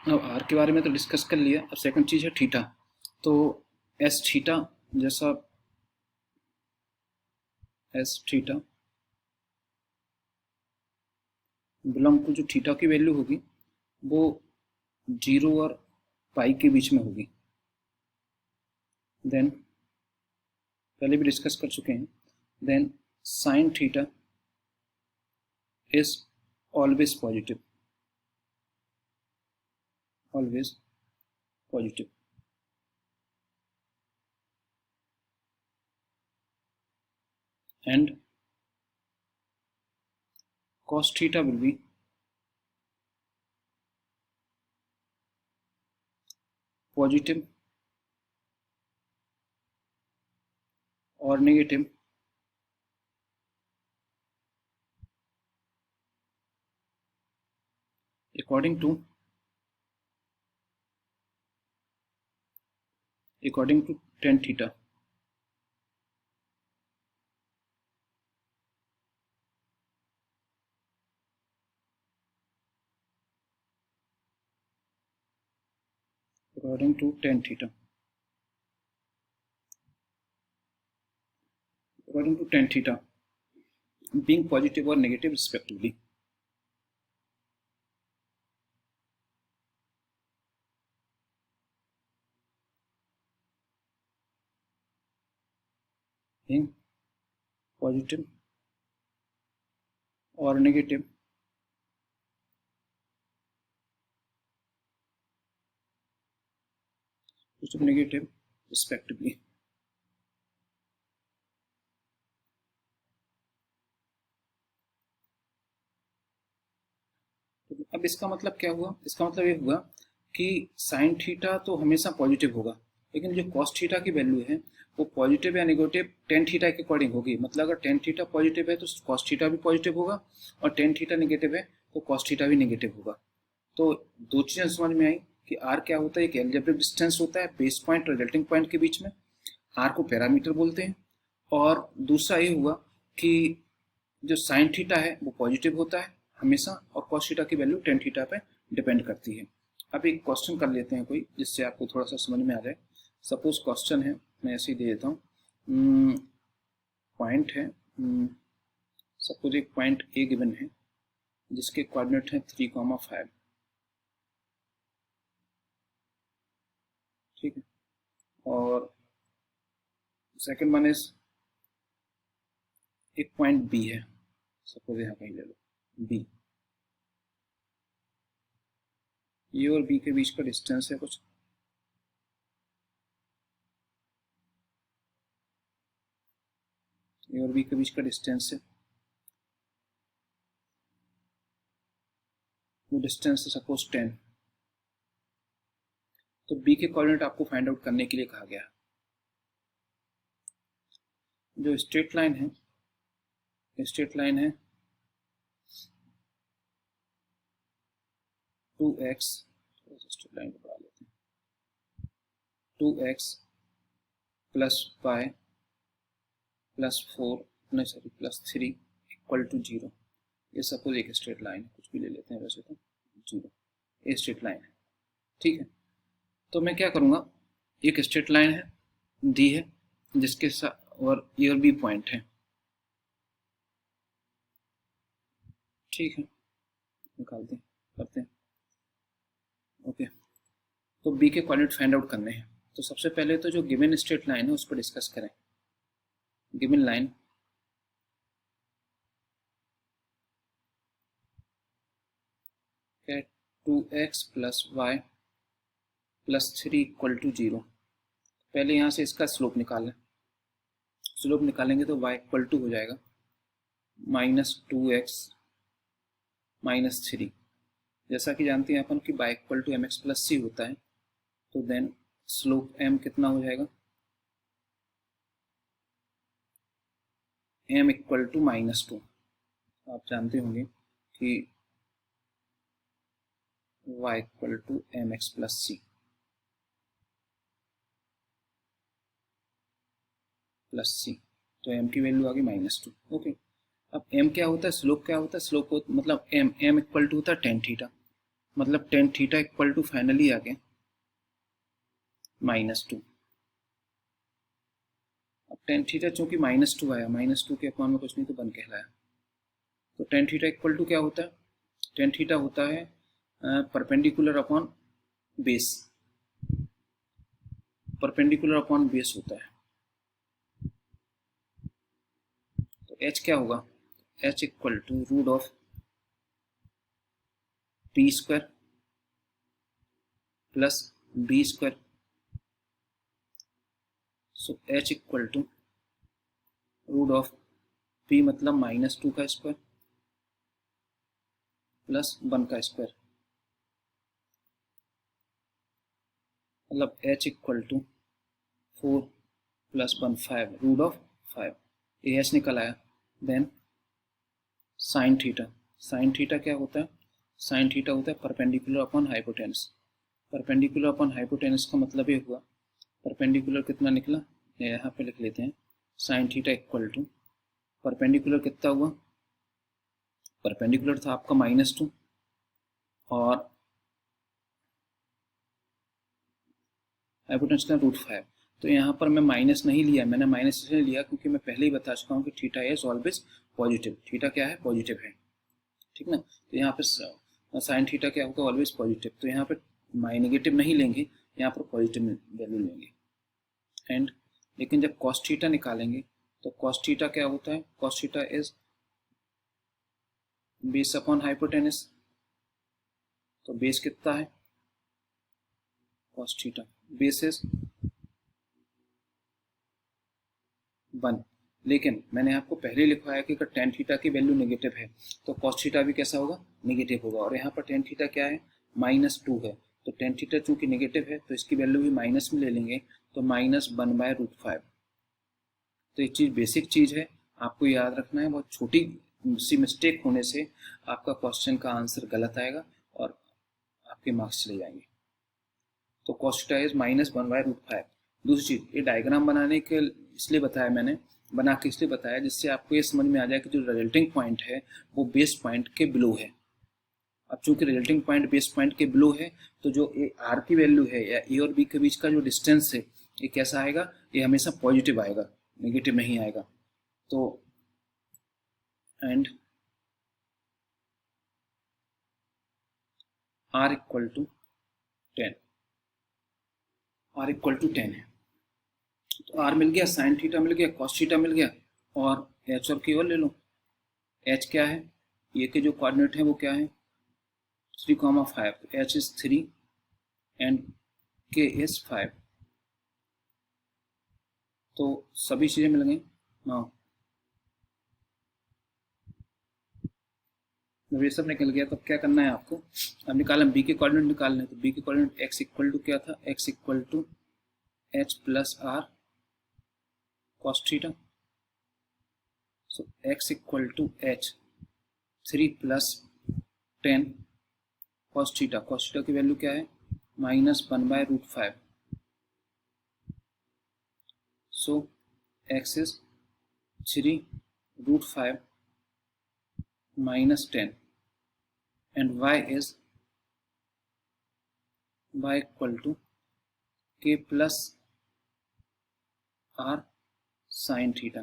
अब आर के बारे में तो डिस्कस कर लिया। अब सेकंड चीज़ है थीटा। तो एस थीटा जैसा एस थीटा बिलोंग टू, जो थीटा की वैल्यू होगी वो 0 और पाई के बीच में होगी। देन पहले भी डिस्कस कर चुके हैं। Then sine theta is always positive, always positive. And cos theta will be positive or negative according to tan theta. According to tan theta. According to tan theta being positive or negative respectively. Being positive or negative respectively. अब इसका मतलब क्या हुआ? इसका मतलब ये हुआ कि साइन थीटा तो हमेशा पॉजिटिव होगा, लेकिन जो कॉस थीटा की वैल्यू है वो पॉजिटिव या नेगेटिव टेन थीटा के अकॉर्डिंग होगी। मतलब अगर टेन थीटा पॉजिटिव है तो कॉस थीटा भी पॉजिटिव होगा, और टेन थीटा नेगेटिव है तो कॉस थीटा भी नेगेटिव होगा। तो दो चीजें समझ में आई कि आर क्या होता है। एक एल्जेब्रिक डिस्टेंस होता है बेस पॉइंट और रिजल्टिंग पॉइंट के बीच में, आर को पैरामीटर बोलते हैं। और दूसरा ये हुआ कि जो साइन थीटा है वो पॉजिटिव होता है हमेशा, और कॉस थीटा की वैल्यू टेन थीटा पे डिपेंड करती है। अब एक क्वेश्चन कर लेते हैं कोई, जिससे आपको थोड़ा सा समझ में आ जाए। सपोज क्वेश्चन है, मैं ऐसे ही दे देता हूँ। पॉइंट है, सपोज एक पॉइंट ए गिवन है जिसके कोऑर्डिनेट है 3,5। ठीक है। और सेकंड वन इज एक पॉइंट बी है, सपोज यहाँ कहीं ले लो बी। ए और बी के बीच का डिस्टेंस है कुछ, ए और बी के बीच का डिस्टेंस है, वो डिस्टेंस है सपोज 10। तो बी के कोऑर्डिनेट आपको फाइंड आउट करने के लिए कहा गया। जो स्ट्रेट लाइन है, स्ट्रेट लाइन है 2x, स्ट्रेट लाइन को बढ़ा लेते हैं, 2x प्लस वाई प्लस 4 नहीं सॉरी प्लस 3 इक्वल टू 0। ये सपोज एक स्ट्रेट लाइन है, कुछ भी ले लेते हैं वैसे तो 0, ये स्ट्रेट लाइन है। ठीक है। तो मैं क्या करूँगा, एक स्ट्रेट लाइन है दी है जिसके साथ और ए और बी पॉइंट है। ठीक है, निकालते हैं, करते हैं। ओके, तो बी के कोऑर्डिनेट फाइंड आउट करने हैं। तो सबसे पहले तो जो गिवन स्ट्रेट लाइन है उस पर डिस्कस करें। गिवन लाइन है 2x plus y plus 3 equal to 0। पहले यहाँ से इसका स्लोप निकालें। स्लोप निकालेंगे तो y इक्वल टू हो जाएगा -2x माइनस 3। जैसा कि जानते हैं अपन कि y equal to mx plus c होता है, तो देन स्लोप m कितना हो जाएगा, m इक्वल टू -2। आप जानते होंगे कि y equal to mx plus c plus c, तो m की वैल्यू आ गई -2। ओके, अब m क्या होता है, स्लोप क्या होता है, स्लोप मतलब m इक्वल टू होता है टेन थीटा। मतलब tan theta equal to finally आ गया -2। अब टेन थीटा चूंकि -2 आया, -2 के अपॉन में कुछ नहीं तो 1 कहलाया, तो टेन थीटा इक्वल टू क्या होता है? टेन थीटा होता है perpendicular upon base, perpendicular upon base होता है। तो h क्या होगा? h equal to root of p square plus b square. So h equal to root of p मतलब -2 का स्क्वायर प्लस 1 का स्क्वायर, मतलब h equal to 4 plus 1 5 root of 5, ये h निकल आया। Then sine theta, sine theta क्या होता है? साइन थीटा होता है perpendicular upon hypotenuse. Perpendicular upon hypotenuse का मतलब ये हुआ, परपेंडिकुलर कितना निकला यहाँ पे लिख लेते हैं, sine theta equal to perpendicular कितना हुआ? परपेंडिकुलर था आपका -2 और हाइपोटेनस का √5। तो यहाँ पर मैं माइनस नहीं लिया, मैंने माइनस इसलिए लिया क्योंकि मैं पहले ही बता चुका हूँ कि theta is always positive. Theta क्या है? पॉजिटिव है, ठीक ना। तो यहाँ पे साइन थीटा क्या होगा? Always positive. तो यहाँ पे नेगेटिव नहीं लेंगे, यहाँ पर पॉजिटिव वैल्यू लेंगे। एंड लेकिन जब कॉस थीटा निकालेंगे तो कॉस थीटा क्या होता है? Cos theta is base upon hypotenuse. तो बेस कितना है? Cos theta base is 1। लेकिन मैंने आपको पहले लिखवाया कि अगर टेन थीटा की वैल्यू नेगेटिव है तो कॉस थीटा भी कैसा होगा? नेगेटिव होगा। और यहाँ पर टेन थीटा क्या है? -2 है। तो टेन थीटा चूंकि नेगेटिव है तो इसकी वैल्यू भी माइनस में ले लेंगे, तो -1/√5। तो ये चीज़ बेसिक चीज़ है, आपको याद रखना है। बहुत छोटी सी मिस्टेक होने से आपका क्वेश्चन का आंसर गलत आएगा और आपके मार्क्स चले जाएंगे। तो कॉस थीटा इज -1/√5। दूसरी चीज, ये डायग्राम बनाने के इसलिए बताया मैंने, बना के इसलिए बताया जिससे आपको ये समझ में आ जाए कि जो रिजल्टिंग पॉइंट है वो बेस पॉइंट के बिलो है। अब चूंकि रिजल्टिंग पॉइंट बेस पॉइंट के बिलो है तो जो आर की वैल्यू है या ए और बी के बीच का जो डिस्टेंस है ये कैसा आएगा? ये हमेशा पॉजिटिव आएगा, नेगेटिव नहीं आएगा। तो and r equal to 10, r equal to 10 है। तो आर मिल गया, साइन थीटा मिल गया, कॉस थीटा मिल गया, और एच और के और ले लो। एच क्या है? ये के जो कोऑर्डिनेट है वो क्या है? 3,5। तो एच इज 3 एंड के इज 5। तो सभी चीजें मिल गई। हाँ, जब ये सब निकल गया तो क्या करना है आपको? अब निकालना, बी के कोऑर्डिनेट निकालना है। तो बी के कोऑर्डिनेट एक्स इक्वल टू क्या था? X equal to h plus r cos theta. So x equal to h 3 plus 10 cos theta. Cos theta की वैल्यू क्या है? -1/√5। So x is 3√5 -10 and y equal to k plus r sin theta.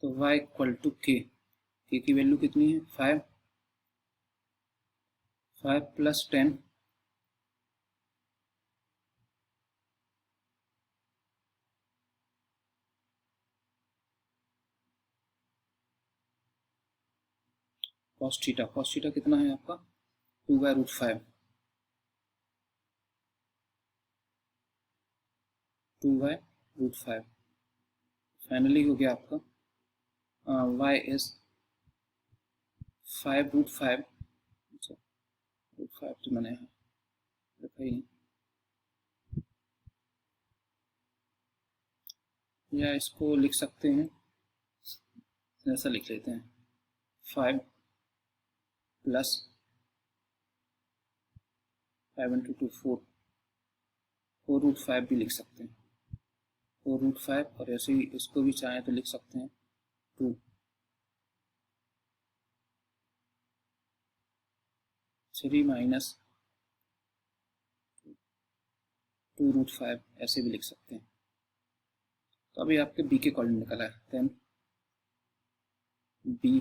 तो y equal टू k, k की वैल्यू कितनी है? 5 प्लस 10 कॉस थीटा। कॉस थीटा कितना है आपका? 2/√5, 2/√5। फाइनली हो गया आपका y इज 5√5। अच्छा, √5 तो मैंने यहाँ रखा ही नहीं, या इसको लिख सकते हैं, ऐसा लिख लेते हैं 5 प्लस 5 इंटू 2 4, 4√5 भी लिख सकते हैं, 4√5। और ऐसे ही इसको भी चाहें तो लिख सकते हैं 2, 3 माइनस 2√5 ऐसे भी लिख सकते हैं। तो अभी आपके बी के कॉर्डिनेट निकला है, देन बी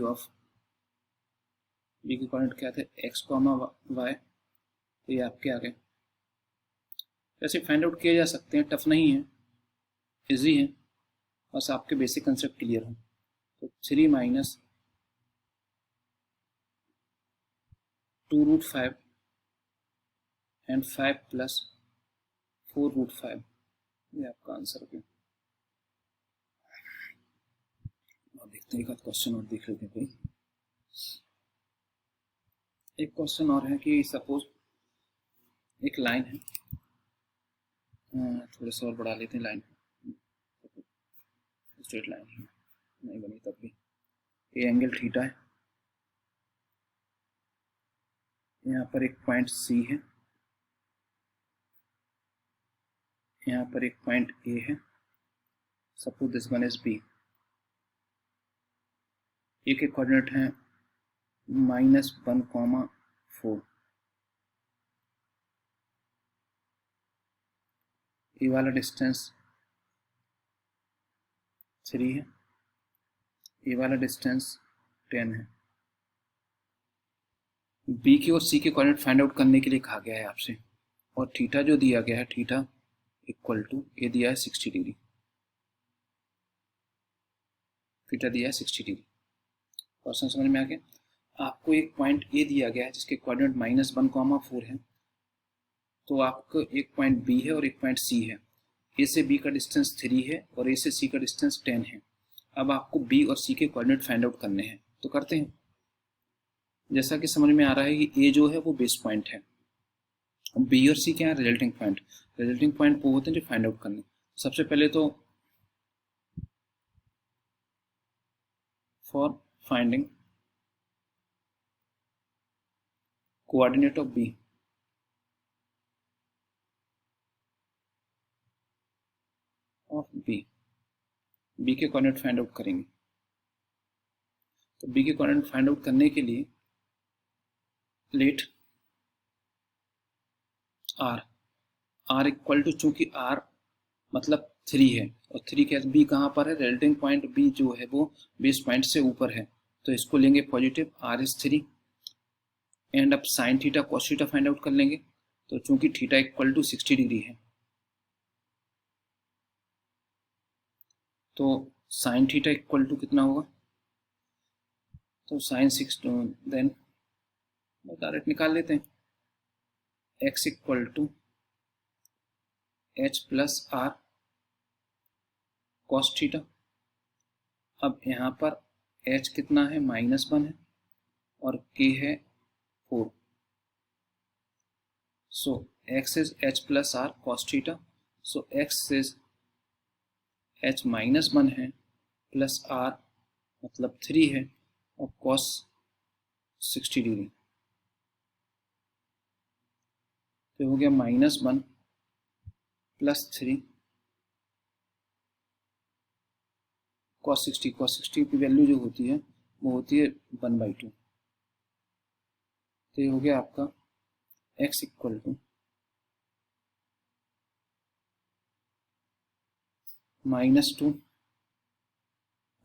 के कॉर्डिनेट क्या थे, x, y, तो ये आपके आ गए। ऐसे फाइंड आउट किए जा सकते हैं, टफ नहीं है, इजी है, बस आपके बेसिक कंसेप्ट क्लियर हो। तो 3 माइनस 2√5 एंड 5 प्लस 4√5, ये आपका आंसर है। और देखते हैं, एक आध क्वेश्चन और देख लेते हैं कोई। एक क्वेश्चन और है कि सपोज एक लाइन है, थोड़ा सा और बढ़ा लेते हैं लाइन, स्ट्रेट लाइन है, नहीं बनी तब भी। ये एंगल थीटा है, यहाँ पर एक पॉइंट सी है, यहाँ पर एक पॉइंट ए है, suppose this one is B. A के कोऑर्डिनेट हैं -1,4, ए वाला डिस्टेंस 3 है, ए वाला डिस्टेंस 10 है। बी के और सी के कोऑर्डिनेट फाइंड आउट करने के लिए कहा गया है आपसे, और थीटा जो दिया गया है, थीटा इक्वल टू, ये दिया है 60 डिग्री, थीटा दिया है 60 डिग्री। क्वेश्चन समझ में आ गया। आपको एक पॉइंट ए दिया गया है जिसके कोऑर्डिनेट -1,4 है, तो आपको एक पॉइंट बी है और एक पॉइंट सी है। ए से बी का डिस्टेंस 3 है और ए से सी का डिस्टेंस 10 है। अब आपको बी और सी के कोऑर्डिनेट फाइंड आउट करने हैं, तो करते हैं। जैसा कि समझ में आ रहा है कि ए जो है वो बेस पॉइंट है, बी और सी क्या है, रिजल्टिंग पॉइंट। रिजल्टिंग पॉइंट वो होते हैं जो फाइंड आउट करने। सबसे पहले तो for finding coordinate of B, B के कोऑर्डिनेट फाइंड आउट करेंगे। तो बी के कोऑर्डिनेट फाइंड आउट करने के लिए लेट आर इक्वल टू, चूंकि आर मतलब 3 है और 3 के बी कहाँ पर है, रिजल्टिंग पॉइंट बी जो है वो बेस पॉइंट से ऊपर है, तो इसको लेंगे पॉजिटिव, आर इज 3। एंड अब sine theta cos theta find out कर लेंगे। तो चूंकि थीटा इक्वल टू 60 डिग्री है, तो साइन थीटा इक्वल टू कितना होगा, तो साइन 6, देन डायरेक्ट निकाल लेते हैं, x equal to h plus r cos theta. अब यहाँ पर h कितना है, -1 है और k है 4, so x is h plus r cos theta, so x is h -1 है प्लस r मतलब 3 है और cos 60 डिग्री, तो हो गया -1 प्लस 3 cos 60 की वैल्यू जो होती है वो होती है 1/2। तो ये हो गया आपका x equal to -2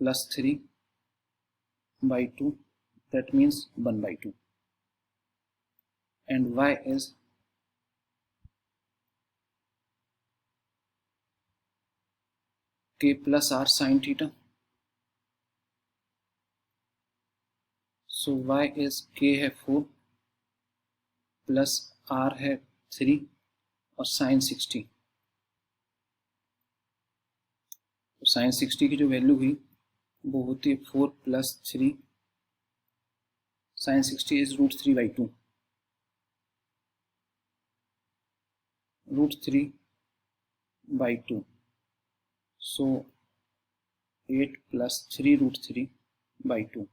plus 3/2, that means 1/2, and y is k plus r sin theta, so y is k है 4 प्लस r है 3 और sin 60, तो sin 60 की जो वैल्यू हुई वो होती है 4 plus 3, sin 60 is √3/2, √3/2, so 8 plus 3 √3/2,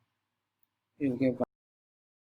ये हो गया